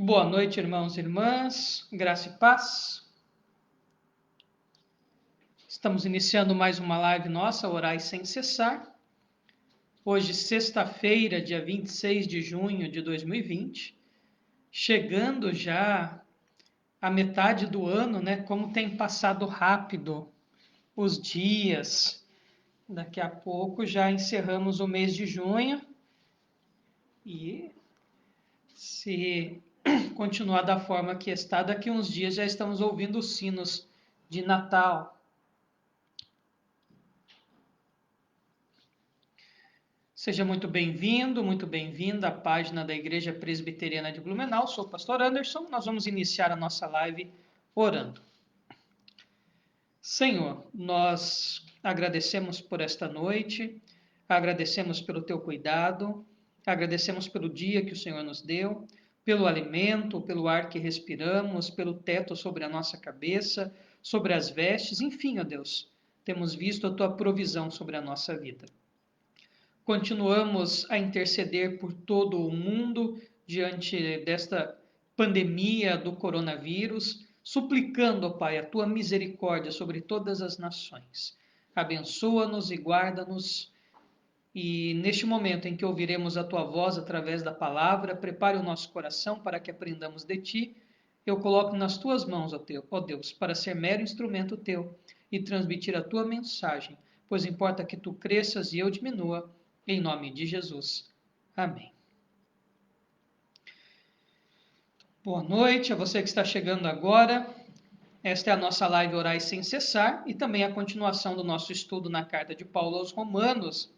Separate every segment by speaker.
Speaker 1: Boa noite, irmãos e irmãs, graça e paz. Estamos iniciando mais uma live nossa, Orai Sem Cessar. Hoje, sexta-feira, dia 26 de junho de 2020. Chegando já à metade do ano, né? Como tem passado rápido os dias. Daqui a pouco já encerramos o mês de junho. E se continuar da forma que está, daqui uns dias já estamos ouvindo os sinos de Natal. Seja muito bem-vindo, muito bem-vinda à página da Igreja Presbiteriana de Blumenau. Sou o pastor Anderson. Nós vamos iniciar a nossa live orando. Senhor, nós agradecemos por esta noite, agradecemos pelo teu cuidado, agradecemos pelo dia que o Senhor nos deu, pelo alimento, pelo ar que respiramos, pelo teto sobre a nossa cabeça, sobre as vestes, enfim, ó Deus, temos visto a tua provisão sobre a nossa vida. Continuamos a interceder por todo o mundo diante desta pandemia do coronavírus, suplicando, ó Pai, a tua misericórdia sobre todas as nações. Abençoa-nos e guarda-nos. E neste momento em que ouviremos a tua voz através da palavra, prepare o nosso coração para que aprendamos de ti. Eu coloco nas tuas mãos, ó Deus, para ser mero instrumento teu e transmitir a tua mensagem, pois importa que tu cresças e eu diminua. Em nome de Jesus. Amém. Boa noite a você que está chegando agora. Esta é a nossa live Orai Sem Cessar e também a continuação do nosso estudo na carta de Paulo aos Romanos.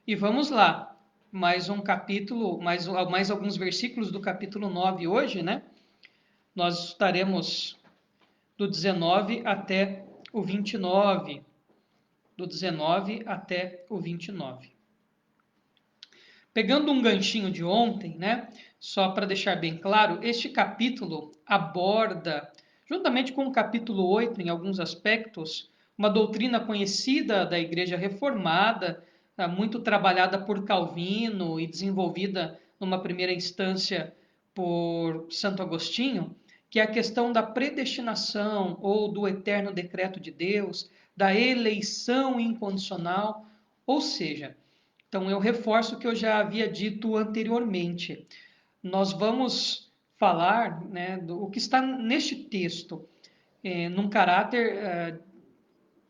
Speaker 1: E vamos lá, mais um capítulo, mais alguns versículos do capítulo 9 hoje, né? Nós estaremos do 19 até o 29. Do 19 até o 29. Pegando um ganchinho de ontem, né? Só para deixar bem claro, este capítulo aborda, juntamente com o capítulo 8, em alguns aspectos, uma doutrina conhecida da Igreja Reformada, muito trabalhada por Calvino e desenvolvida numa primeira instância por Santo Agostinho, que é a questão da predestinação ou do eterno decreto de Deus, da eleição incondicional, ou seja, então, eu reforço o que eu já havia dito anteriormente. Nós vamos falar, né, do que está neste texto, num caráter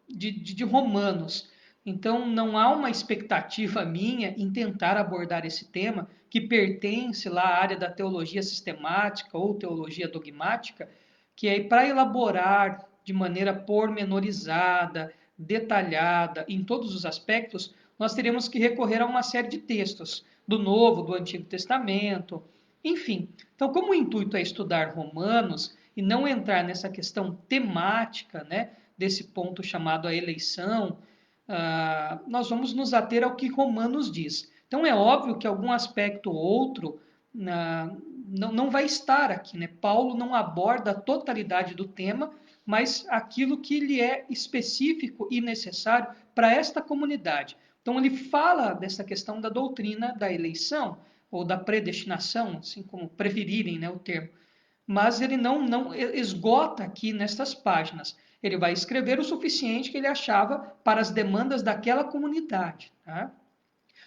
Speaker 1: de Romanos. Então, não há uma expectativa minha em tentar abordar esse tema, que pertence lá à área da teologia sistemática ou teologia dogmática, que é para elaborar de maneira pormenorizada, detalhada, em todos os aspectos, nós teríamos que recorrer a uma série de textos, do Novo, do Antigo Testamento, enfim. Então, como o intuito é estudar Romanos e não entrar nessa questão temática, né, desse ponto chamado a eleição, nós vamos nos ater ao que Romanos diz. Então, é óbvio que algum aspecto ou outro não vai estar aqui, né? Paulo não aborda a totalidade do tema, mas aquilo que lhe é específico e necessário para esta comunidade. Então, ele fala dessa questão da doutrina da eleição, ou da predestinação, assim como preferirem, né, o termo. Mas ele não esgota aqui nestas páginas. Ele vai escrever o suficiente que ele achava para as demandas daquela comunidade. Tá?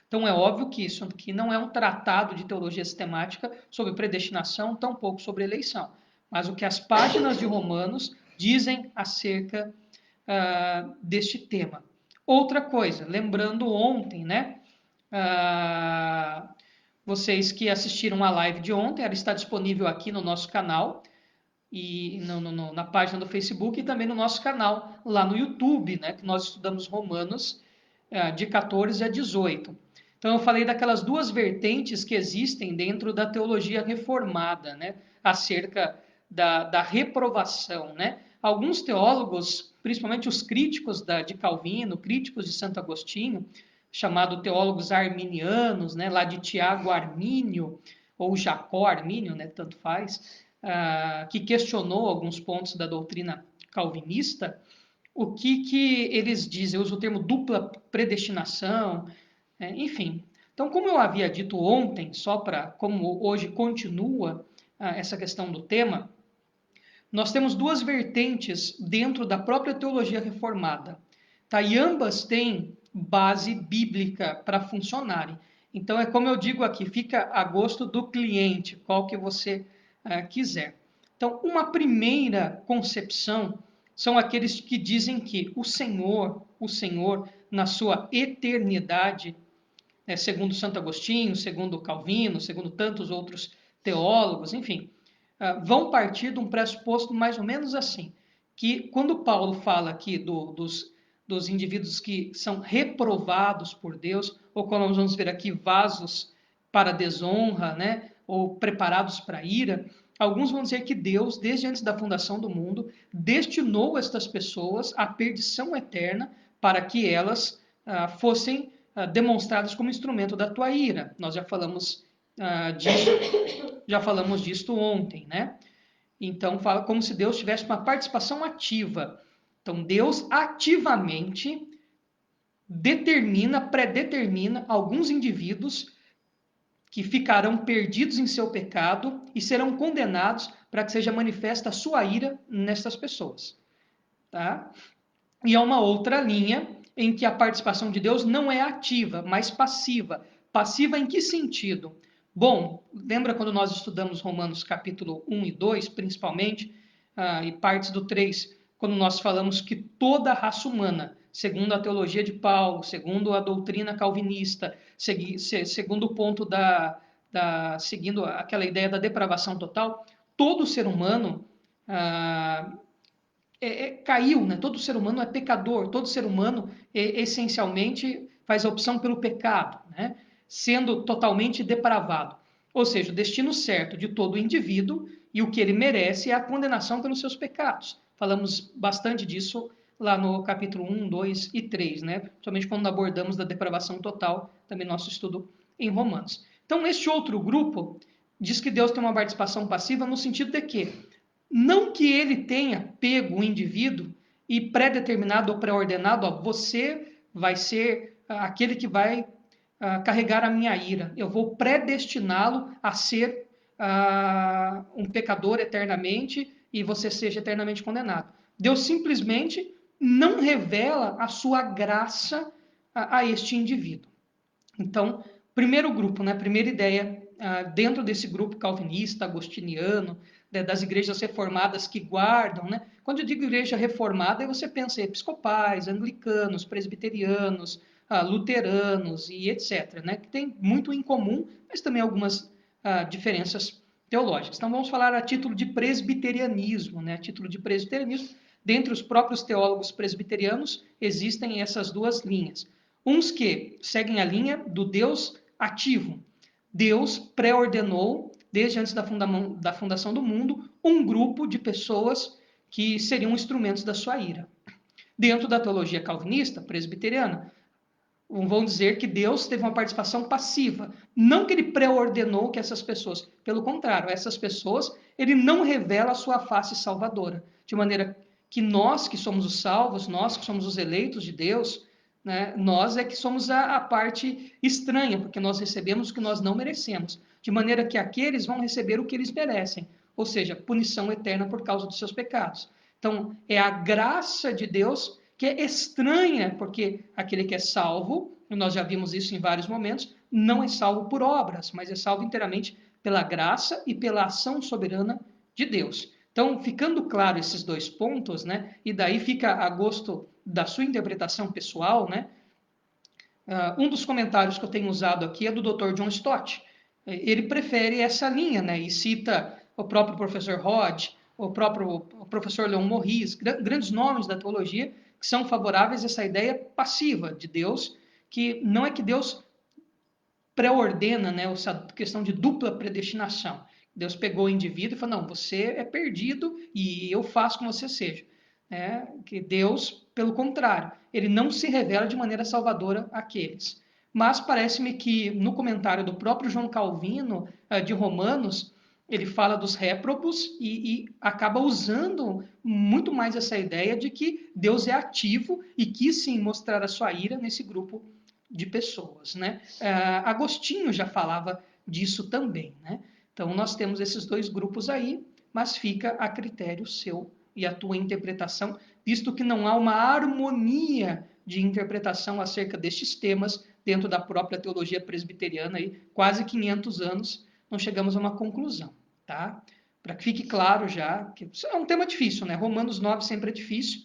Speaker 1: Então, é óbvio que isso aqui não é um tratado de teologia sistemática sobre predestinação, tampouco sobre eleição. Mas o que as páginas de Romanos dizem acerca deste tema. Outra coisa, lembrando ontem, né? Vocês que assistiram a live de ontem, ela está disponível aqui no nosso canal, e na página do Facebook e também no nosso canal lá no YouTube, né, que nós estudamos Romanos de 14 a 18. Então eu falei daquelas duas vertentes que existem dentro da teologia reformada, né, acerca da reprovação, né? Alguns teólogos, principalmente os críticos de Calvino, críticos de Santo Agostinho, chamado teólogos arminianos, né, lá de Tiago Armínio, ou Jacó Armínio, né, tanto faz, que questionou alguns pontos da doutrina calvinista, o que eles dizem? Eu uso o termo dupla predestinação, enfim. Então, como eu havia dito ontem, só para, como hoje continua essa questão do tema, nós temos duas vertentes dentro da própria teologia reformada. Tá? E ambas têm base bíblica para funcionarem. Então, é como eu digo aqui, fica a gosto do cliente, qual que você quiser. Então, uma primeira concepção são aqueles que dizem que o Senhor, na sua eternidade, segundo Santo Agostinho, segundo Calvino, segundo tantos outros teólogos, enfim, vão partir de um pressuposto mais ou menos assim, que quando Paulo fala aqui dos indivíduos que são reprovados por Deus, ou como nós vamos ver aqui, vasos para desonra, né, ou preparados para a ira, alguns vão dizer que Deus, desde antes da fundação do mundo, destinou estas pessoas à perdição eterna para que elas fossem demonstradas como instrumento da tua ira. Nós já falamos disso ontem, né? Então, fala como se Deus tivesse uma participação ativa. Então, Deus ativamente predetermina alguns indivíduos que ficarão perdidos em seu pecado e serão condenados para que seja manifesta a sua ira nessas pessoas. Tá? E há uma outra linha em que a participação de Deus não é ativa, mas passiva. Passiva em que sentido? Bom, lembra quando nós estudamos Romanos capítulo 1 e 2, principalmente, e partes do 3, quando nós falamos que toda a raça humana, segundo a teologia de Paulo, segundo a doutrina calvinista, segundo o ponto seguindo aquela ideia da depravação total, todo ser humano caiu, né? Todo ser humano é pecador, todo ser humano essencialmente faz a opção pelo pecado, né? Sendo totalmente depravado. Ou seja, o destino certo de todo indivíduo e o que ele merece é a condenação pelos seus pecados. Falamos bastante disso lá no capítulo 1, 2 e 3, né? Principalmente quando abordamos da depravação total, também nosso estudo em Romanos. Então, este outro grupo diz que Deus tem uma participação passiva no sentido de que não que ele tenha pego o indivíduo e pré-determinado ou pré-ordenado, ó, você vai ser aquele que vai carregar a minha ira. Eu vou predestiná-lo a ser um pecador eternamente e você seja eternamente condenado. Deus simplesmente não revela a sua graça a este indivíduo. Então, primeiro grupo, né, primeira ideia, dentro desse grupo calvinista, agostiniano, das igrejas reformadas que guardam, né? Quando eu digo igreja reformada, você pensa em episcopais, anglicanos, presbiterianos, luteranos e etc., né? Que tem muito em comum, mas também algumas diferenças teológicas. Então, vamos falar a título de presbiterianismo, né? A título de presbiterianismo, dentre os próprios teólogos presbiterianos, existem essas duas linhas. Uns que seguem a linha do Deus ativo. Deus pré-ordenou, desde antes da fundação do mundo, um grupo de pessoas que seriam instrumentos da sua ira. Dentro da teologia calvinista, presbiteriana, vão dizer que Deus teve uma participação passiva. Não que ele pré-ordenou que essas pessoas, pelo contrário, essas pessoas, ele não revela a sua face salvadora. De maneira que nós que somos os salvos, nós que somos os eleitos de Deus, né, nós é que somos a parte estranha, porque nós recebemos o que nós não merecemos. De maneira que aqueles vão receber o que eles merecem, ou seja, punição eterna por causa dos seus pecados. Então, é a graça de Deus que é estranha, porque aquele que é salvo, e nós já vimos isso em vários momentos, não é salvo por obras, mas é salvo inteiramente pela graça e pela ação soberana de Deus. Então, ficando claro esses dois pontos, né, e daí fica a gosto da sua interpretação pessoal, né, um dos comentários que eu tenho usado aqui é do Dr. John Stott. Ele prefere essa linha, né, e cita o próprio professor Hodge, o próprio professor Leon Morris, grandes nomes da teologia, que são favoráveis a essa ideia passiva de Deus, que não é que Deus pré-ordena, né, essa questão de dupla predestinação. Deus pegou o indivíduo e falou, não, você é perdido e eu faço com você seja. Que Deus, pelo contrário, ele não se revela de maneira salvadora àqueles. Mas parece-me que no comentário do próprio João Calvino, de Romanos, ele fala dos réprobos e acaba usando muito mais essa ideia de que Deus é ativo e quis sim mostrar a sua ira nesse grupo de pessoas. Né? Agostinho já falava disso também. Né? Então, nós temos esses dois grupos aí, mas fica a critério seu e a tua interpretação, visto que não há uma harmonia de interpretação acerca destes temas dentro da própria teologia presbiteriana, aí, quase 500 anos, não chegamos a uma conclusão, tá? Para que fique claro já, que isso é um tema difícil, né? Romanos 9 sempre é difícil.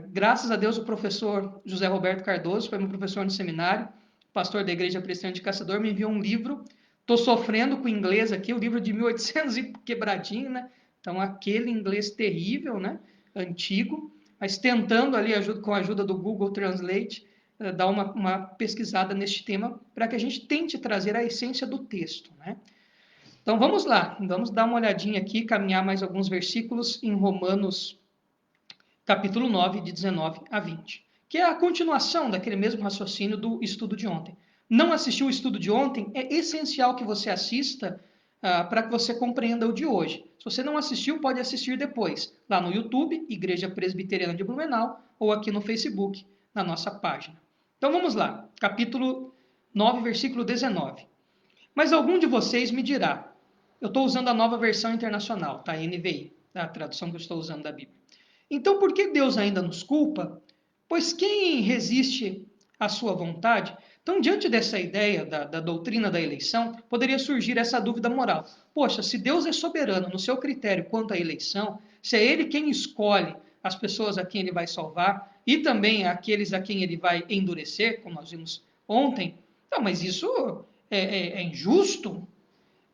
Speaker 1: Graças a Deus, o professor José Roberto Cardoso foi meu professor no seminário, pastor da Igreja Presbiteriana de Caçador, me enviou um livro. Estou sofrendo com o inglês aqui, o livro de 1800 e quebradinho, né? Então, aquele inglês terrível, né? Antigo, mas tentando ali, com a ajuda do Google Translate, dar uma pesquisada neste tema, para que a gente tente trazer a essência do texto, né? Então, vamos lá, vamos dar uma olhadinha aqui, caminhar mais alguns versículos em Romanos, capítulo 9, de 19 a 20, que é a continuação daquele mesmo raciocínio do estudo de ontem. Não assistiu o estudo de ontem? É essencial que você assista para que você compreenda o de hoje. Se você não assistiu, pode assistir depois, lá no YouTube, Igreja Presbiteriana de Blumenau, ou aqui no Facebook, na nossa página. Então vamos lá, capítulo 9, versículo 19. Mas algum de vocês me dirá, eu estou usando a nova versão internacional, tá? NVI, a tradução que eu estou usando da Bíblia. Então, por que Deus ainda nos culpa? Pois quem resiste à sua vontade? Então, diante dessa ideia da doutrina da eleição, poderia surgir essa dúvida moral. Poxa, se Deus é soberano no seu critério quanto à eleição, se é Ele quem escolhe as pessoas a quem Ele vai salvar e também aqueles a quem Ele vai endurecer, como nós vimos ontem, não, mas isso é injusto?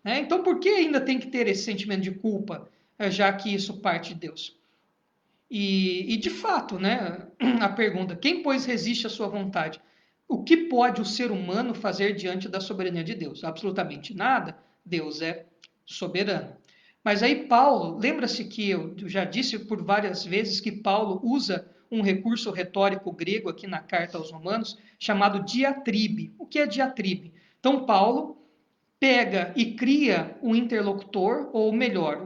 Speaker 1: Né? Então, por que ainda tem que ter esse sentimento de culpa, já que isso parte de Deus? E de fato, né, a pergunta, quem, pois, resiste à sua vontade? O que pode o ser humano fazer diante da soberania de Deus? Absolutamente nada. Deus é soberano. Mas aí Paulo, lembra-se que eu já disse por várias vezes que Paulo usa um recurso retórico grego aqui na carta aos Romanos, chamado diatribe. O que é diatribe? Então Paulo pega e cria um interlocutor, ou melhor,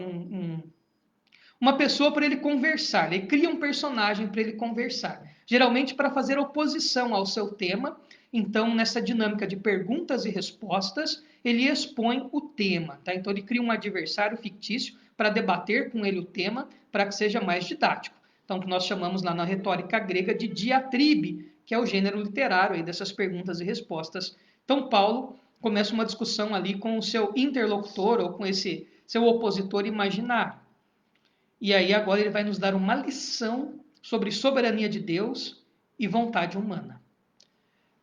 Speaker 1: uma pessoa para ele conversar. Ele cria um personagem para ele conversar, geralmente para fazer oposição ao seu tema. Então, nessa dinâmica de perguntas e respostas, ele expõe o tema. Tá? Então, ele cria um adversário fictício para debater com ele o tema, para que seja mais didático. Então, que nós chamamos lá na retórica grega de diatribe, que é o gênero literário aí dessas perguntas e respostas. Então, Paulo começa uma discussão ali com o seu interlocutor ou com esse seu opositor imaginário. E aí agora ele vai nos dar uma lição sobre soberania de Deus e vontade humana.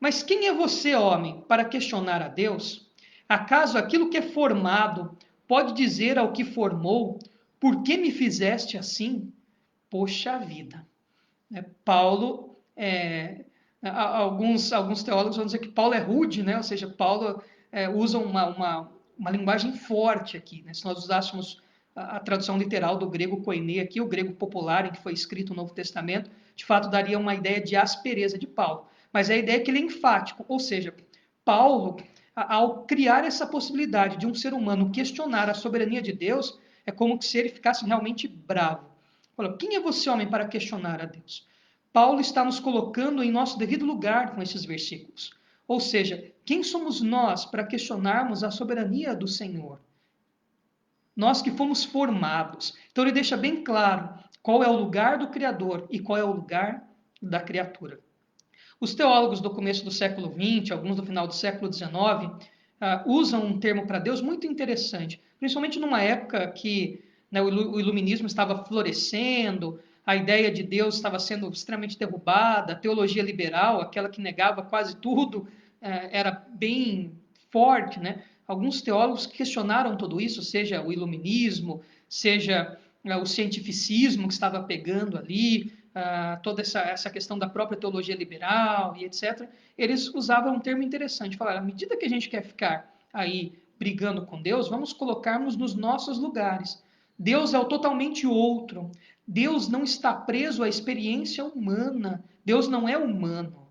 Speaker 1: Mas quem é você, homem, para questionar a Deus? Acaso aquilo que é formado pode dizer ao que formou, por que me fizeste assim? Poxa vida. Paulo, alguns teólogos vão dizer que Paulo é rude, né? Ou seja, Paulo usa uma linguagem forte aqui. Né? Se nós usássemos a tradução literal do grego koiné aqui, o grego popular em que foi escrito o Novo Testamento, de fato daria uma ideia de aspereza de Paulo. Mas a ideia é que ele é enfático, ou seja, Paulo, ao criar essa possibilidade de um ser humano questionar a soberania de Deus, é como se ele ficasse realmente bravo. Fala, quem é você, homem, para questionar a Deus? Paulo está nos colocando em nosso devido lugar com esses versículos. Ou seja, quem somos nós para questionarmos a soberania do Senhor? Nós que fomos formados. Então ele deixa bem claro qual é o lugar do Criador e qual é o lugar da criatura. Os teólogos do começo do século XX, alguns do final do século XIX, usam um termo para Deus muito interessante, principalmente numa época que o iluminismo estava florescendo, a ideia de Deus estava sendo extremamente derrubada, a teologia liberal, aquela que negava quase tudo, era bem forte, né? Alguns teólogos questionaram tudo isso, seja o iluminismo, seja o cientificismo que estava pegando ali, toda essa questão da própria teologia liberal e etc. Eles usavam um termo interessante, falaram, à medida que a gente quer ficar aí brigando com Deus, vamos colocarmos nos nossos lugares. Deus é o totalmente outro. Deus não está preso à experiência humana. Deus não é humano.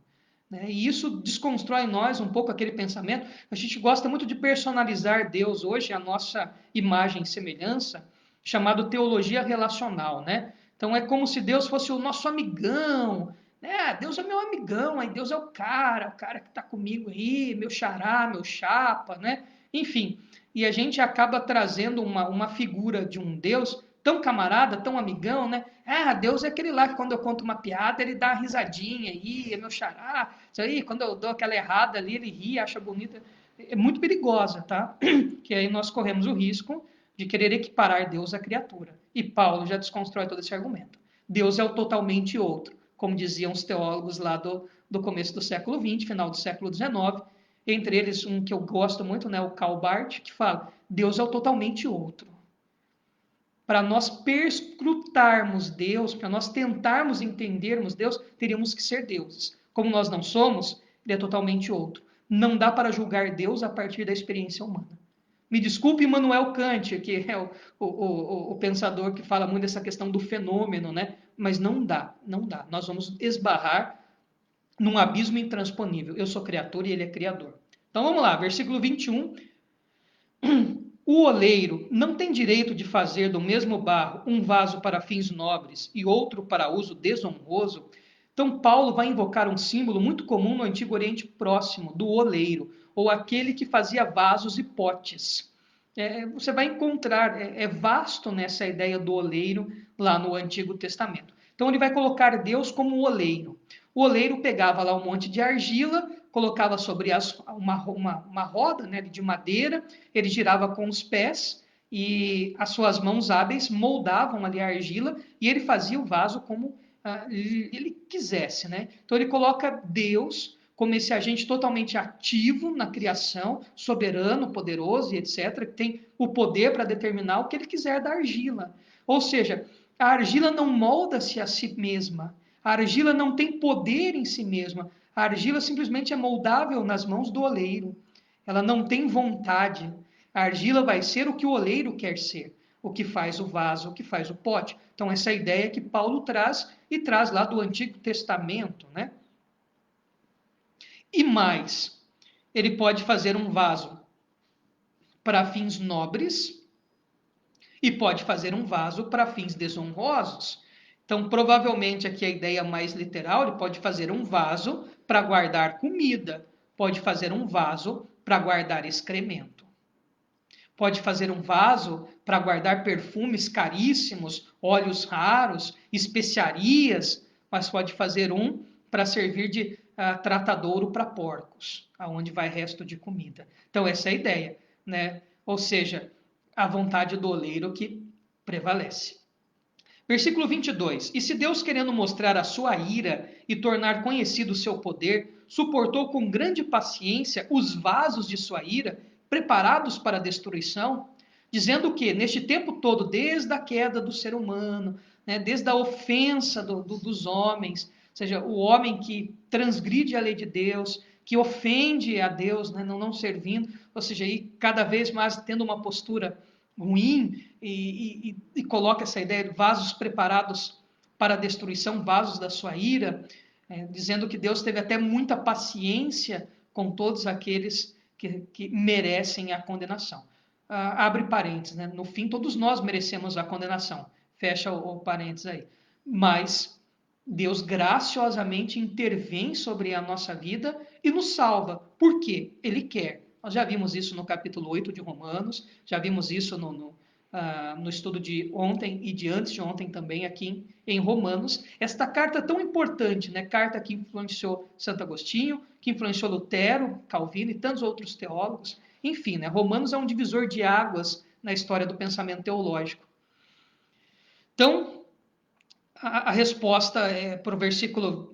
Speaker 1: Né? E isso desconstrói em nós um pouco aquele pensamento. A gente gosta muito de personalizar Deus hoje, a nossa imagem e semelhança, chamado teologia relacional. Né? Então é como se Deus fosse o nosso amigão. Né? Deus é meu amigão, aí Deus é o cara que está comigo aí, meu xará, meu chapa. Né? Enfim, e a gente acaba trazendo uma figura de um Deus tão camarada, tão amigão, né? Ah, Deus é aquele lá que quando eu conto uma piada, ele dá uma risadinha aí, é meu xará. Isso aí, quando eu dou aquela errada ali, ele ri, acha bonita. É muito perigosa, tá? Que aí nós corremos o risco de querer equiparar Deus à criatura. E Paulo já desconstrói todo esse argumento. Deus é o totalmente outro, como diziam os teólogos lá do começo do século XX, final do século XIX, entre eles um que eu gosto muito, né, o Karl Barth, que fala, Deus é o totalmente outro. Para nós perscrutarmos Deus, para nós tentarmos entendermos Deus, teríamos que ser deuses. Como nós não somos, ele é totalmente outro. Não dá para julgar Deus a partir da experiência humana. Me desculpe, Immanuel Kant, que é o pensador que fala muito dessa questão do fenômeno, né? Mas não dá, não dá. Nós vamos esbarrar num abismo intransponível. Eu sou criatura e ele é criador. Então vamos lá, versículo 21. O oleiro não tem direito de fazer do mesmo barro um vaso para fins nobres e outro para uso desonroso. Então, Paulo vai invocar um símbolo muito comum no Antigo Oriente Próximo, do oleiro, ou aquele que fazia vasos e potes. Você vai encontrar, é vasto nessa ideia do oleiro lá no Antigo Testamento. Então, ele vai colocar Deus como o oleiro. O oleiro pegava lá um monte de argila, colocava sobre uma roda, né, de madeira, ele girava com os pés e as suas mãos hábeis moldavam ali a argila e ele fazia o vaso como ele quisesse, né? Então ele coloca Deus como esse agente totalmente ativo na criação, soberano, poderoso e etc., que tem o poder para determinar o que ele quiser da argila. Ou seja, a argila não molda-se a si mesma, a argila não tem poder em si mesma, a argila simplesmente é moldável nas mãos do oleiro. Ela não tem vontade. A argila vai ser o que o oleiro quer ser, o que faz o vaso, o que faz o pote. Então, essa é a ideia que Paulo traz e traz lá do Antigo Testamento, né? E mais, ele pode fazer um vaso para fins nobres e pode fazer um vaso para fins desonrosos. Então, provavelmente, aqui a ideia mais literal, ele pode fazer um vaso para guardar comida, pode fazer um vaso para guardar excremento. Pode fazer um vaso para guardar perfumes caríssimos, óleos raros, especiarias, mas pode fazer um para servir de tratadouro para porcos, aonde vai resto de comida. Então, essa é a ideia, né? Ou seja, a vontade do oleiro que prevalece. Versículo 22. E se Deus, querendo mostrar a sua ira e tornar conhecido o seu poder, suportou com grande paciência os vasos de sua ira, preparados para a destruição, dizendo que, neste tempo todo, desde a queda do ser humano, né, desde a ofensa dos homens, ou seja, o homem que transgride a lei de Deus, que ofende a Deus, né, não servindo, ou seja, e cada vez mais tendo uma postura ruim e coloca essa ideia de vasos preparados para a destruição, vasos da sua ira, dizendo que Deus teve até muita paciência com todos aqueles que merecem a condenação. Abre parênteses, né? No fim, todos nós merecemos a condenação. Fecha o parênteses aí. Mas Deus graciosamente intervém sobre a nossa vida e nos salva. Por quê? Ele quer. Nós já vimos isso no capítulo 8 de Romanos, já vimos isso no estudo de ontem e de antes de ontem também aqui em Romanos. Esta carta tão importante, né? Carta que influenciou Santo Agostinho, que influenciou Lutero, Calvino e tantos outros teólogos. Enfim, né? Romanos é um divisor de águas na história do pensamento teológico. Então, a resposta é para o versículo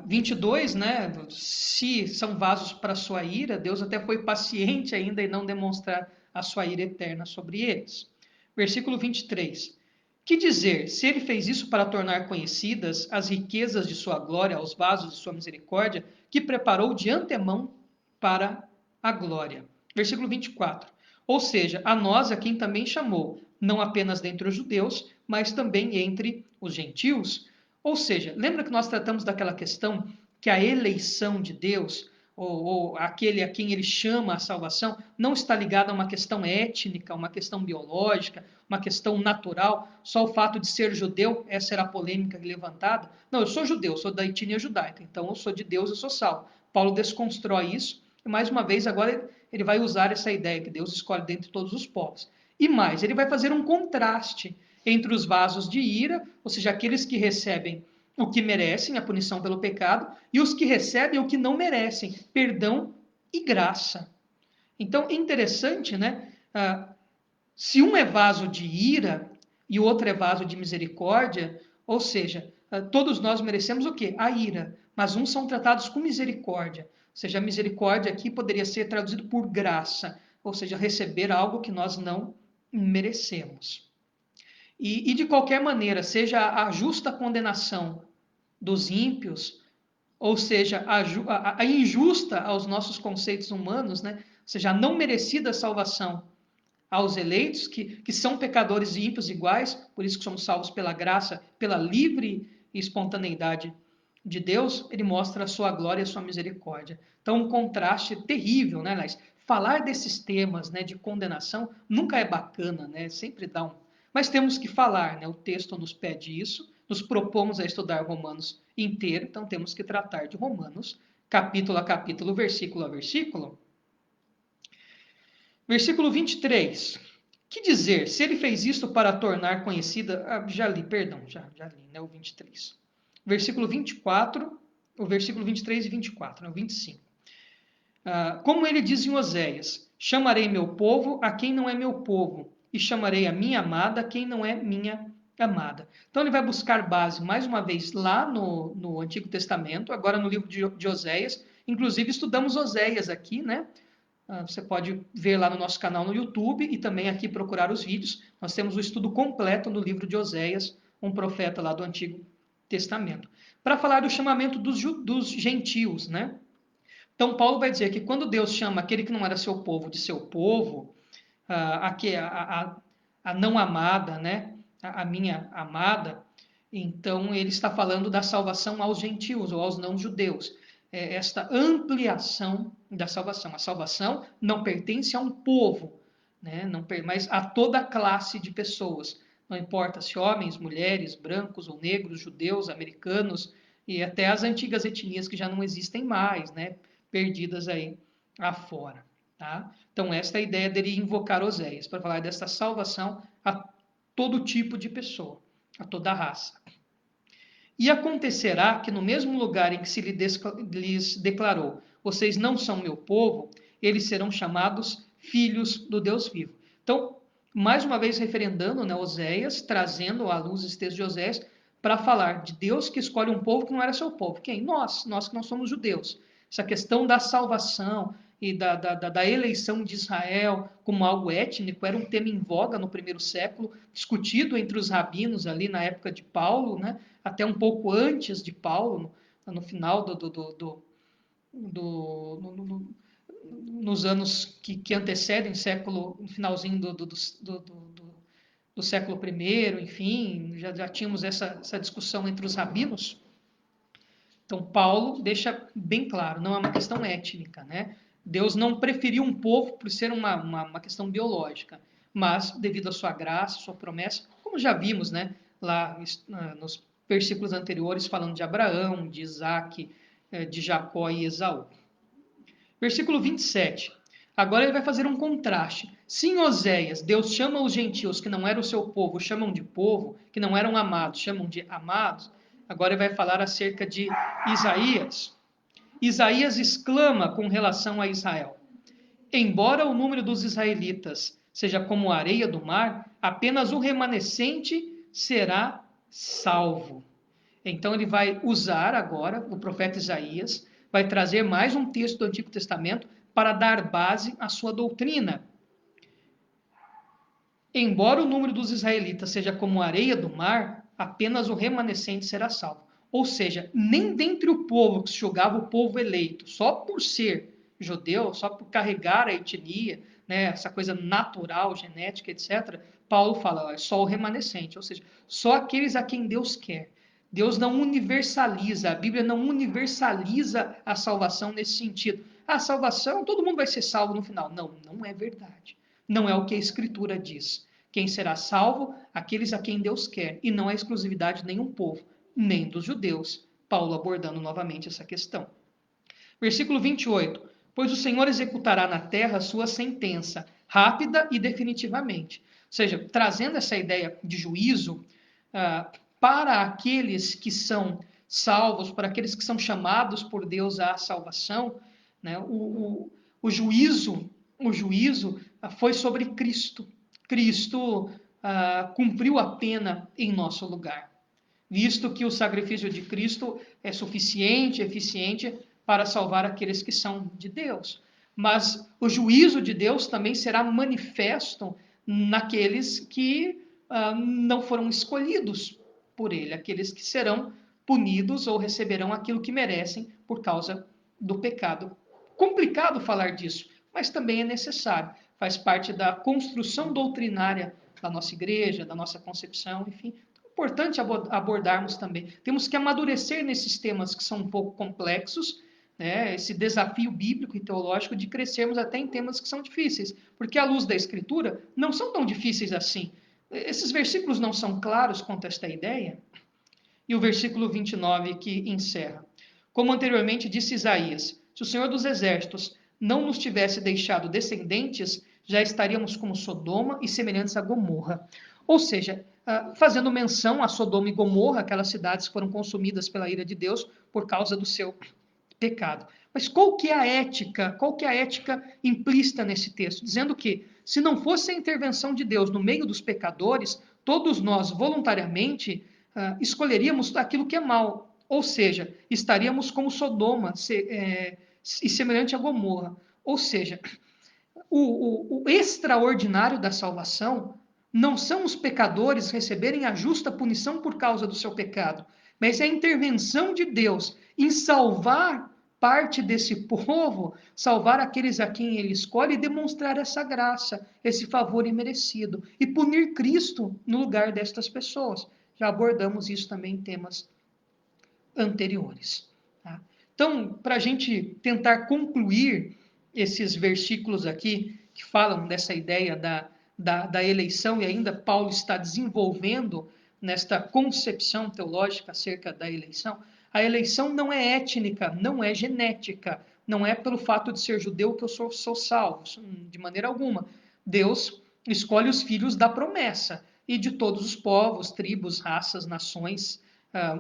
Speaker 1: 22, né? Se são vasos para sua ira, Deus até foi paciente ainda em não demonstrar a sua ira eterna sobre eles. Versículo 23. Que dizer, se ele fez isso para tornar conhecidas as riquezas de sua glória aos vasos de sua misericórdia, que preparou de antemão para a glória. Versículo 24. Ou seja, a nós a quem também chamou, não apenas dentre os judeus, mas também entre os gentios. Ou seja, lembra que nós tratamos daquela questão que a eleição de Deus, ou aquele a quem ele chama a salvação, não está ligada a uma questão étnica, uma questão biológica, uma questão natural, só o fato de ser judeu, essa era a polêmica levantada. Não, eu sou judeu, sou da etnia judaica, então eu sou de Deus, eu sou salvo. Paulo desconstrói isso, e mais uma vez agora ele vai usar essa ideia que Deus escolhe dentre todos os povos. E mais, ele vai fazer um contraste entre os vasos de ira, ou seja, aqueles que recebem o que merecem, a punição pelo pecado, e os que recebem o que não merecem, perdão e graça. Então, é interessante, né? Se um é vaso de ira e o outro é vaso de misericórdia, ou seja, todos nós merecemos o quê? A ira, mas uns são tratados com misericórdia. Ou seja, a misericórdia aqui poderia ser traduzido por graça, ou seja, receber algo que nós não merecemos. E de qualquer maneira, seja a justa condenação dos ímpios, ou seja, a injusta aos nossos conceitos humanos, né? Ou seja, a não merecida salvação aos eleitos, que são pecadores e ímpios iguais, por isso que somos salvos pela graça, pela livre espontaneidade de Deus, ele mostra a sua glória e a sua misericórdia. Então, um contraste terrível, né, Laís? Falar desses temas, né, de condenação nunca é bacana, né? Sempre dá um... Mas temos que falar, né? O texto nos pede isso, nos propomos a estudar Romanos inteiro, então temos que tratar de Romanos, capítulo a capítulo, versículo a versículo. Versículo 23. Que dizer? Se ele fez isto para tornar conhecida... já li, perdão, já li, né? O 23. Versículo 24, o versículo 23 e 24, né? O 25. Como ele diz em Oséias, chamarei meu povo a quem não é meu povo, e chamarei a minha amada a quem não é minha amada. Então ele vai buscar base, mais uma vez, lá no Antigo Testamento, agora no livro de Oséias. Inclusive estudamos Oséias aqui, né? Você pode ver lá no nosso canal no YouTube e também aqui procurar os vídeos. Nós temos o estudo completo no livro de Oséias, um profeta lá do Antigo Testamento, para falar do chamamento dos gentios, né? Então Paulo vai dizer que quando Deus chama aquele que não era seu povo de seu povo, a não amada, né? A minha amada, então ele está falando da salvação aos gentios ou aos não-judeus. Esta ampliação da salvação. A salvação não pertence a um povo, né? Mas a toda classe de pessoas. Não importa se homens, mulheres, brancos ou negros, judeus, americanos e até as antigas etnias que já não existem mais, né? Perdidas aí afora. Tá? Então, esta é a ideia dele invocar Oséias, para falar desta salvação a todo tipo de pessoa, a toda raça. E acontecerá que no mesmo lugar em que se lhes declarou, vocês não são meu povo, eles serão chamados filhos do Deus vivo. Então, mais uma vez referendando, né, Oséias, trazendo à luz esse texto de Oséias, para falar de Deus que escolhe um povo que não era seu povo. Quem? Nós que não somos judeus. Essa questão da salvação e da eleição de Israel como algo étnico era um tema em voga no primeiro século, discutido entre os rabinos ali na época de Paulo, né? Até um pouco antes de Paulo, no final nos anos que antecedem no finalzinho do século I, enfim, já tínhamos essa discussão entre os rabinos. Então, Paulo deixa bem claro, não é uma questão étnica, né? Deus não preferiu um povo por ser uma questão biológica, mas devido à sua graça, sua promessa, como já vimos, né, lá nos versículos anteriores, falando de Abraão, de Isaac, de Jacó e Esaú. Versículo 27. Agora ele vai fazer um contraste. Se em Oséias Deus chama os gentios que não eram o seu povo, chamam de povo, que não eram amados, chamam de amados, agora ele vai falar acerca de Isaías. Isaías exclama com relação a Israel: embora o número dos israelitas seja como a areia do mar, apenas o remanescente será salvo. Então ele vai usar agora, o profeta Isaías, vai trazer mais um texto do Antigo Testamento para dar base à sua doutrina. Embora o número dos israelitas seja como a areia do mar, apenas o remanescente será salvo. Ou seja, nem dentre o povo que se julgava o povo eleito, só por ser judeu, só por carregar a etnia, né, essa coisa natural, genética, etc., Paulo fala, é só o remanescente, ou seja, só aqueles a quem Deus quer. Deus não universaliza, a Bíblia não universaliza a salvação nesse sentido. A salvação, todo mundo vai ser salvo no final. Não, não é verdade. Não é o que a Escritura diz. Quem será salvo? Aqueles a quem Deus quer, e não é exclusividade de nenhum povo, nem dos judeus. Paulo abordando novamente essa questão. Versículo 28. pois o Senhor executará na terra a sua sentença, rápida e definitivamente. Ou seja, trazendo essa ideia de juízo para aqueles que são salvos, para aqueles que são chamados por Deus à salvação, né? O juízo foi sobre Cristo. Cristo cumpriu a pena em nosso lugar, visto que o sacrifício de Cristo é suficiente, eficiente para salvar aqueles que são de Deus. Mas o juízo de Deus também será manifesto naqueles que não foram escolhidos por Ele, aqueles que serão punidos ou receberão aquilo que merecem por causa do pecado. Complicado falar disso, mas também é necessário. Faz parte da construção doutrinária da nossa igreja, da nossa concepção, enfim. É importante abordarmos também. Temos que amadurecer nesses temas que são um pouco complexos, né? Esse desafio bíblico e teológico de crescermos até em temas que são difíceis, porque à luz da Escritura não são tão difíceis assim. Esses versículos não são claros quanto a esta ideia? E o versículo 29 que encerra. Como anteriormente disse Isaías, se o Senhor dos Exércitos não nos tivesse deixado descendentes, já estaríamos como Sodoma e semelhantes a Gomorra. Ou seja, fazendo menção a Sodoma e Gomorra, aquelas cidades que foram consumidas pela ira de Deus por causa do seu pecado. Mas qual que é a ética implícita nesse texto? Dizendo que, se não fosse a intervenção de Deus no meio dos pecadores, todos nós, voluntariamente, escolheríamos aquilo que é mal. Ou seja, estaríamos como Sodoma e semelhante a Gomorra. Ou seja, o extraordinário da salvação não são os pecadores receberem a justa punição por causa do seu pecado, mas é a intervenção de Deus em salvar parte desse povo, salvar aqueles a quem ele escolhe e demonstrar essa graça, esse favor imerecido e punir Cristo no lugar destas pessoas. Já abordamos isso também em temas anteriores. Tá? Então, para a gente tentar concluir esses versículos aqui que falam dessa ideia da eleição, e ainda Paulo está desenvolvendo nesta concepção teológica acerca da eleição. A eleição não é étnica, não é genética, não é pelo fato de ser judeu que eu sou salvo, de maneira alguma. Deus escolhe os filhos da promessa e de todos os povos, tribos, raças, nações,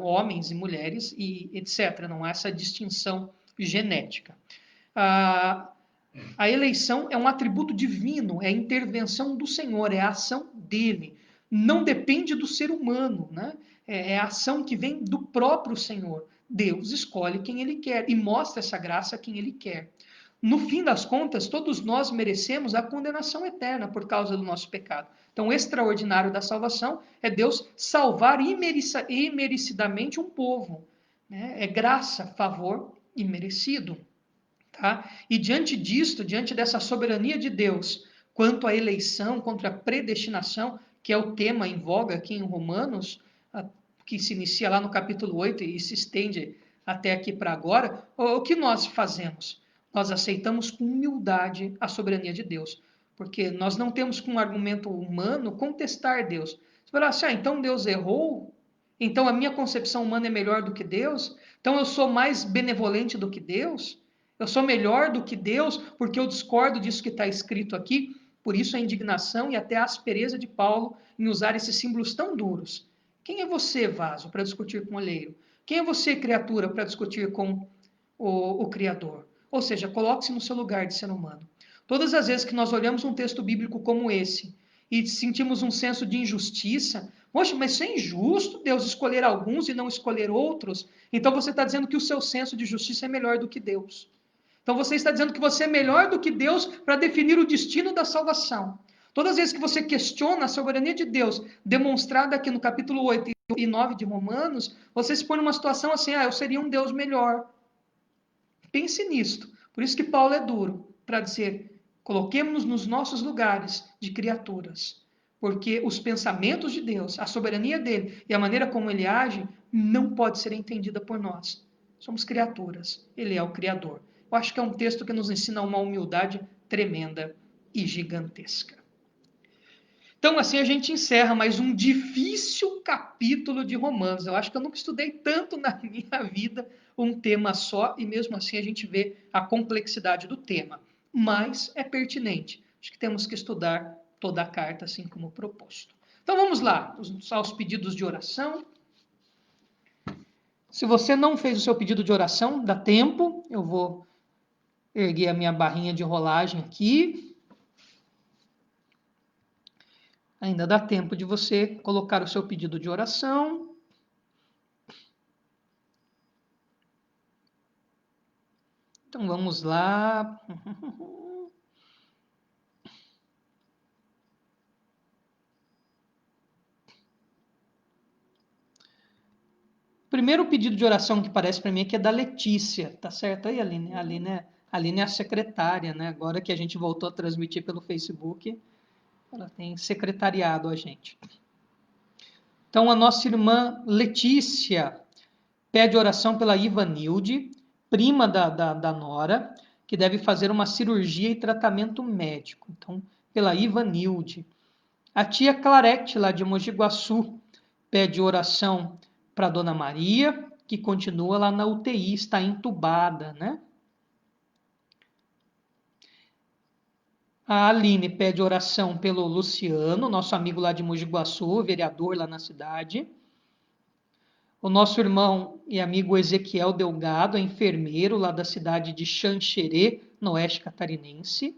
Speaker 1: homens e mulheres, e etc. Não há essa distinção genética. A eleição é um atributo divino, é a intervenção do Senhor, é a ação dele. Não depende do ser humano, né? É a ação que vem do próprio Senhor. Deus escolhe quem ele quer e mostra essa graça a quem ele quer. No fim das contas, todos nós merecemos a condenação eterna por causa do nosso pecado. Então, o extraordinário da salvação é Deus salvar imerecidamente um povo. Né? É graça, favor imerecido. Tá? E diante disto, diante dessa soberania de Deus, quanto à eleição, contra a predestinação, que é o tema em voga aqui em Romanos, que se inicia lá no capítulo 8 e se estende até aqui para agora, o que nós fazemos? Nós aceitamos com humildade a soberania de Deus, porque nós não temos com um argumento humano contestar Deus. Você fala assim, então Deus errou? Então a minha concepção humana é melhor do que Deus? Então eu sou mais benevolente do que Deus? Eu sou melhor do que Deus porque eu discordo disso que está escrito aqui? Por isso a indignação e até a aspereza de Paulo em usar esses símbolos tão duros. Quem é você, vaso, para discutir com o oleiro? Quem é você, criatura, para discutir com o Criador? Ou seja, coloque-se no seu lugar de ser humano. Todas as vezes que nós olhamos um texto bíblico como esse e sentimos um senso de injustiça, poxa, mas isso é injusto, Deus escolher alguns e não escolher outros. Então você está dizendo que o seu senso de justiça é melhor do que Deus. Então você está dizendo que você é melhor do que Deus para definir o destino da salvação. Todas as vezes que você questiona a soberania de Deus, demonstrada aqui no capítulo 8 e 9 de Romanos, você se põe numa situação assim, eu seria um Deus melhor. Pense nisto. Por isso que Paulo é duro para dizer, coloquemos-nos nos nossos lugares de criaturas. Porque os pensamentos de Deus, a soberania dele e a maneira como ele age, não pode ser entendida por nós. Somos criaturas. Ele é o Criador. Eu acho que é um texto que nos ensina uma humildade tremenda e gigantesca. Então, assim a gente encerra mais um difícil capítulo de Romanos. Eu acho que eu nunca estudei tanto na minha vida um tema só, e mesmo assim a gente vê a complexidade do tema. Mas é pertinente. Acho que temos que estudar toda a carta, assim como proposto. Então vamos lá, aos pedidos de oração. Se você não fez o seu pedido de oração, dá tempo. Eu vou erguer a minha barrinha de rolagem aqui. Ainda dá tempo de você colocar o seu pedido de oração. Então vamos lá. Primeiro pedido de oração que parece para mim aqui é da Letícia, tá certo aí, Aline? A Aline é a secretária, né? Agora que a gente voltou a transmitir pelo Facebook, ela tem secretariado a gente. Então a nossa irmã Letícia pede oração pela Ivanilde, prima da Nora, que deve fazer uma cirurgia e tratamento médico. Então, pela Ivanilde. A tia Clarete, lá de Mogi Guaçu, pede oração para Dona Maria, que continua lá na UTI, está entubada, né? A Aline pede oração pelo Luciano, nosso amigo lá de Mogi Guaçu, vereador lá na cidade. O nosso irmão e amigo Ezequiel Delgado, é enfermeiro lá da cidade de Xanxerê, no oeste catarinense.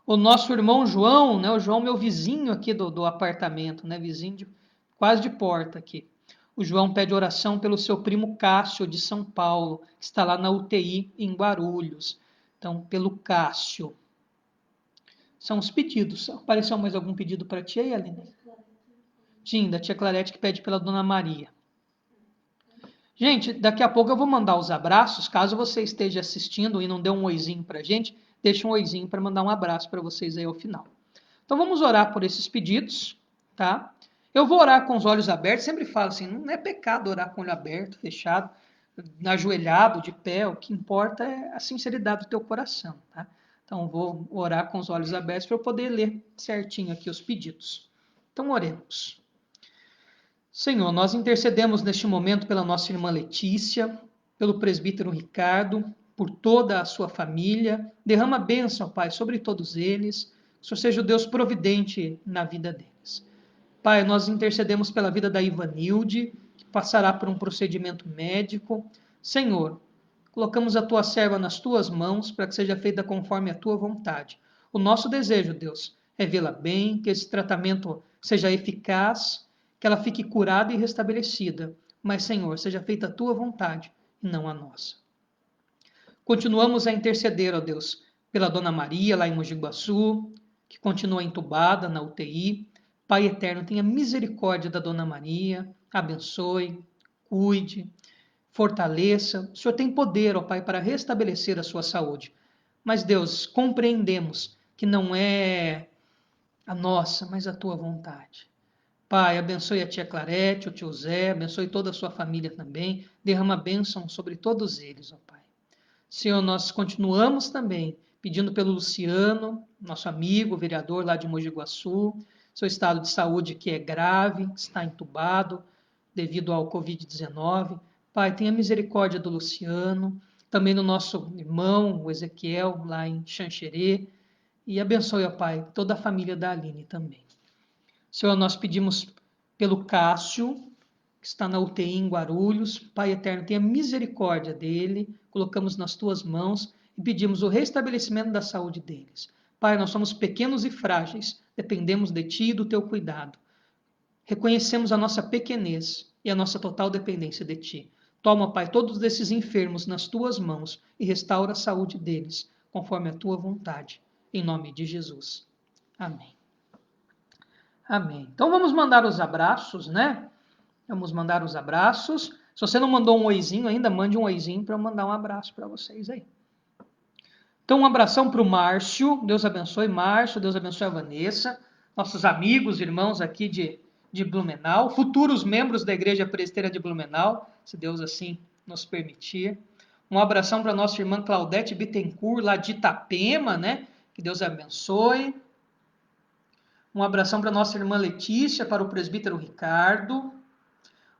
Speaker 1: O nosso irmão João, né? O João, meu vizinho aqui do apartamento, né? Vizinho quase de porta aqui. O João pede oração pelo seu primo Cássio, de São Paulo, que está lá na UTI em Guarulhos. Então, pelo Cássio. São os pedidos. Apareceu mais algum pedido para ti aí, Aline? Sim, da tia Clarete, que pede pela Dona Maria. Gente, daqui a pouco eu vou mandar os abraços. Caso você esteja assistindo e não dê um oizinho para a gente, deixa um oizinho para mandar um abraço para vocês aí ao final. Então vamos orar por esses pedidos, tá? Eu vou orar com os olhos abertos. Sempre falo assim, não é pecado orar com o olho aberto, fechado, ajoelhado, de pé. O que importa é a sinceridade do teu coração, tá? Então vou orar com os olhos abertos para eu poder ler certinho aqui os pedidos. Então oremos. Senhor, nós intercedemos neste momento pela nossa irmã Letícia, pelo presbítero Ricardo, por toda a sua família. Derrama bênção, Pai, sobre todos eles. Que o Senhor seja o Deus providente na vida deles. Pai, nós intercedemos pela vida da Ivanilde, que passará por um procedimento médico. Senhor, colocamos a tua serva nas tuas mãos para que seja feita conforme a tua vontade. O nosso desejo, Deus, é vê-la bem, que esse tratamento seja eficaz, que ela fique curada e restabelecida. Mas, Senhor, seja feita a tua vontade e não a nossa. Continuamos a interceder, ó Deus, pela Dona Maria, lá em Mogi Guaçu, que continua entubada na UTI. Pai eterno, tenha misericórdia da Dona Maria, abençoe, cuide, fortaleça. O Senhor tem poder, ó Pai, para restabelecer a sua saúde. Mas, Deus, compreendemos que não é a nossa, mas a tua vontade. Pai, abençoe a tia Clarete, o tio Zé, abençoe toda a sua família também. Derrama bênção sobre todos eles, ó Pai. Senhor, nós continuamos também pedindo pelo Luciano, nosso amigo, vereador lá de Mogi Guaçu, seu estado de saúde que é grave, está entubado devido ao Covid-19. Pai, tenha misericórdia do Luciano, também do nosso irmão, o Ezequiel, lá em Xanxerê, e abençoe, ó Pai, toda a família da Aline também. Senhor, nós pedimos pelo Cássio, que está na UTI em Guarulhos. Pai eterno, tenha misericórdia dele. Colocamos nas tuas mãos e pedimos o restabelecimento da saúde deles. Pai, nós somos pequenos e frágeis, dependemos de ti e do teu cuidado. Reconhecemos a nossa pequenez e a nossa total dependência de ti. Toma, Pai, todos esses enfermos nas tuas mãos e restaura a saúde deles, conforme a tua vontade. Em nome de Jesus. Amém. Amém. Então vamos mandar os abraços, né? Vamos mandar os abraços. Se você não mandou um oizinho ainda, mande um oizinho para eu mandar um abraço para vocês aí. Então, um abração para o Márcio. Deus abençoe, Márcio. Deus abençoe a Vanessa. Nossos amigos, irmãos aqui de Blumenau. Futuros membros da Igreja Presbítera de Blumenau, se Deus assim nos permitir. Um abração para a nossa irmã Claudete Bittencourt, lá de Itapema, né? Que Deus abençoe. Um abração para nossa irmã Letícia, para o presbítero Ricardo.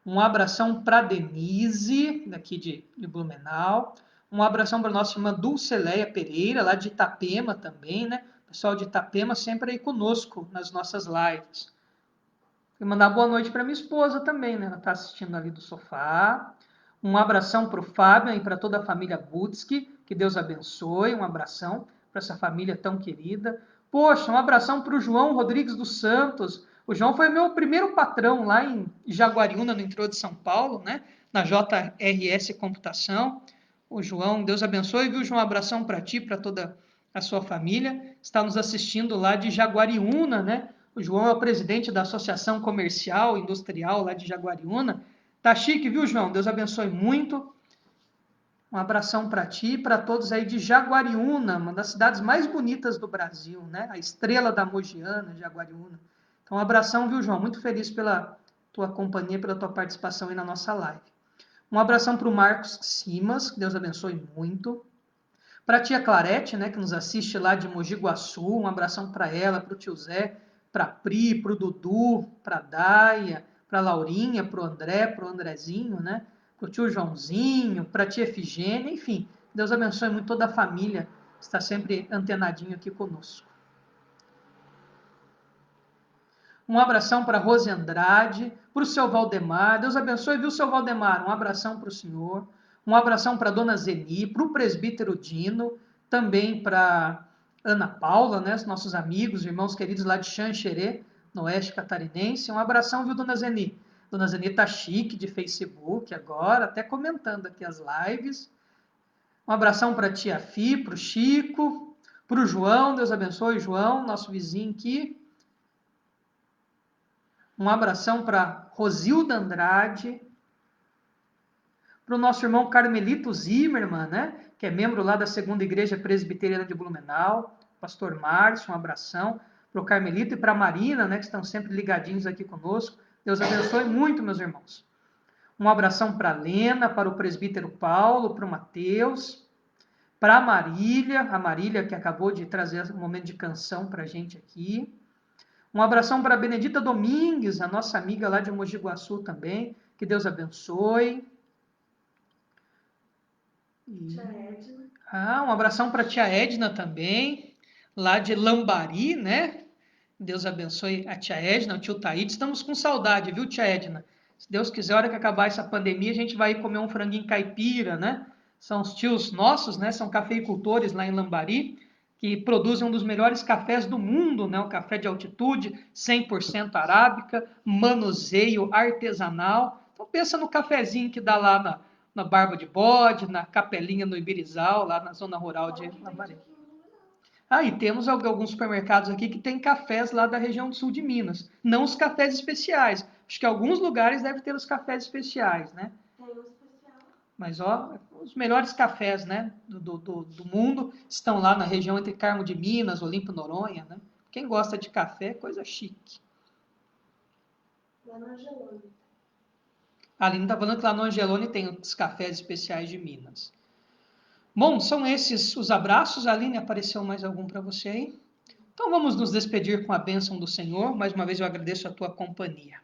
Speaker 1: Um abração para Denise, daqui de Blumenau. Um abração para nossa irmã Dulceléia Pereira, lá de Itapema também, né? O pessoal de Itapema sempre aí conosco nas nossas lives. E mandar boa noite para minha esposa também, né? Ela está assistindo ali do sofá. Um abração para o Fábio e para toda a família Butsky. Que Deus abençoe. Um abração para essa família tão querida. Poxa, um abração para o João Rodrigues dos Santos. O João foi meu primeiro patrão lá em Jaguariúna, no interior de São Paulo, né? Na JRS Computação. O João, Deus abençoe, viu, João? Um abração para ti, para toda a sua família. Está nos assistindo lá de Jaguariúna, né? O João é o presidente da Associação Comercial e Industrial lá de Jaguariúna. Tá chique, viu, João? Deus abençoe muito. Um abração para ti e para todos aí de Jaguariúna, uma das cidades mais bonitas do Brasil, né? A estrela da Mogiana, Jaguariúna. Então, um abração, viu, João? Muito feliz pela tua companhia, pela tua participação aí na nossa live. Um abração para o Marcos Simas, que Deus abençoe muito. Para a tia Clarete, né, que nos assiste lá de Mogi Guaçu, um abração para ela, para o tio Zé, para a Pri, para o Dudu, para a Daia, para a Laurinha, para o André, para o Andrezinho, né, para o tio Joãozinho, para a tia Efigênia, enfim, Deus abençoe muito toda a família que está sempre antenadinho aqui conosco. Um abração para a Rose Andrade, para o seu Valdemar, Deus abençoe, viu, seu Valdemar? Um abração para o senhor. Um abração para a dona Zeni, para o presbítero Dino, também para Ana Paula, né, os nossos amigos, irmãos queridos lá de Xanxerê, no oeste catarinense. Um abração, viu, dona Zeni? Dona Zeni está chique de Facebook agora, até comentando aqui as lives. Um abração para a tia Fi, para o Chico, para o João, Deus abençoe, João, nosso vizinho aqui. Um abração para Rosilda Andrade, para o nosso irmão Carmelito Zimmermann, né, que é membro lá da Segunda Igreja Presbiteriana de Blumenau, pastor Márcio, um abração para o Carmelito e para a Marina, né, que estão sempre ligadinhos aqui conosco. Deus abençoe muito, meus irmãos. Um abração para a Lena, para o presbítero Paulo, para o Mateus, para a Marília que acabou de trazer um momento de canção para a gente aqui. Um abração para a Benedita Domingues, a nossa amiga lá de Mogi Guaçu também. Que Deus abençoe.
Speaker 2: Tia Edna.
Speaker 1: Um abração para a tia Edna também, lá de Lambari, né? Deus abençoe a tia Edna, o tio Taíde. Estamos com saudade, viu, tia Edna? Se Deus quiser, a hora que acabar essa pandemia, a gente vai comer um franguinho caipira, né? São os tios nossos, né? São cafeicultores lá em Lambari, que produzem um dos melhores cafés do mundo, né? O café de altitude, 100% arábica, manuseio artesanal. Então pensa no cafezinho que dá lá na Barba de Bode, na Capelinha no Ibirizal, lá na zona rural de Lambari. E temos alguns supermercados aqui que tem cafés lá da região do sul de Minas. Não os cafés especiais. Acho que alguns lugares devem ter os cafés especiais, né?
Speaker 2: Tem um especial.
Speaker 1: Mas, os melhores cafés, né, do mundo estão lá na região entre Carmo de Minas, Olimpo, Noronha, né? Quem gosta de café é coisa chique.
Speaker 2: Lá no Angelone.
Speaker 1: A Aline está falando que lá no Angelone tem os cafés especiais de Minas. Bom, são esses os abraços. Aline, apareceu mais algum para você aí? Então vamos nos despedir com a bênção do Senhor. Mais uma vez eu agradeço a tua companhia.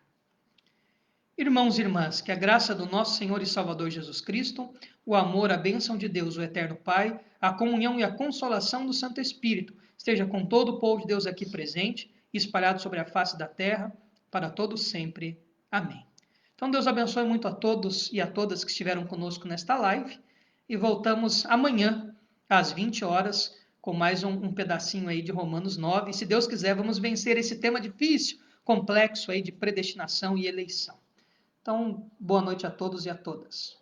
Speaker 1: Irmãos e irmãs, que a graça do nosso Senhor e Salvador Jesus Cristo, o amor, a bênção de Deus, o Eterno Pai, a comunhão e a consolação do Santo Espírito esteja com todo o povo de Deus aqui presente e espalhado sobre a face da terra, para todos sempre. Amém. Então Deus abençoe muito a todos e a todas que estiveram conosco nesta live e voltamos amanhã às 20 horas com mais um pedacinho aí de Romanos 9. E se Deus quiser, vamos vencer esse tema difícil, complexo aí de predestinação e eleição. Então, boa noite a todos e a todas.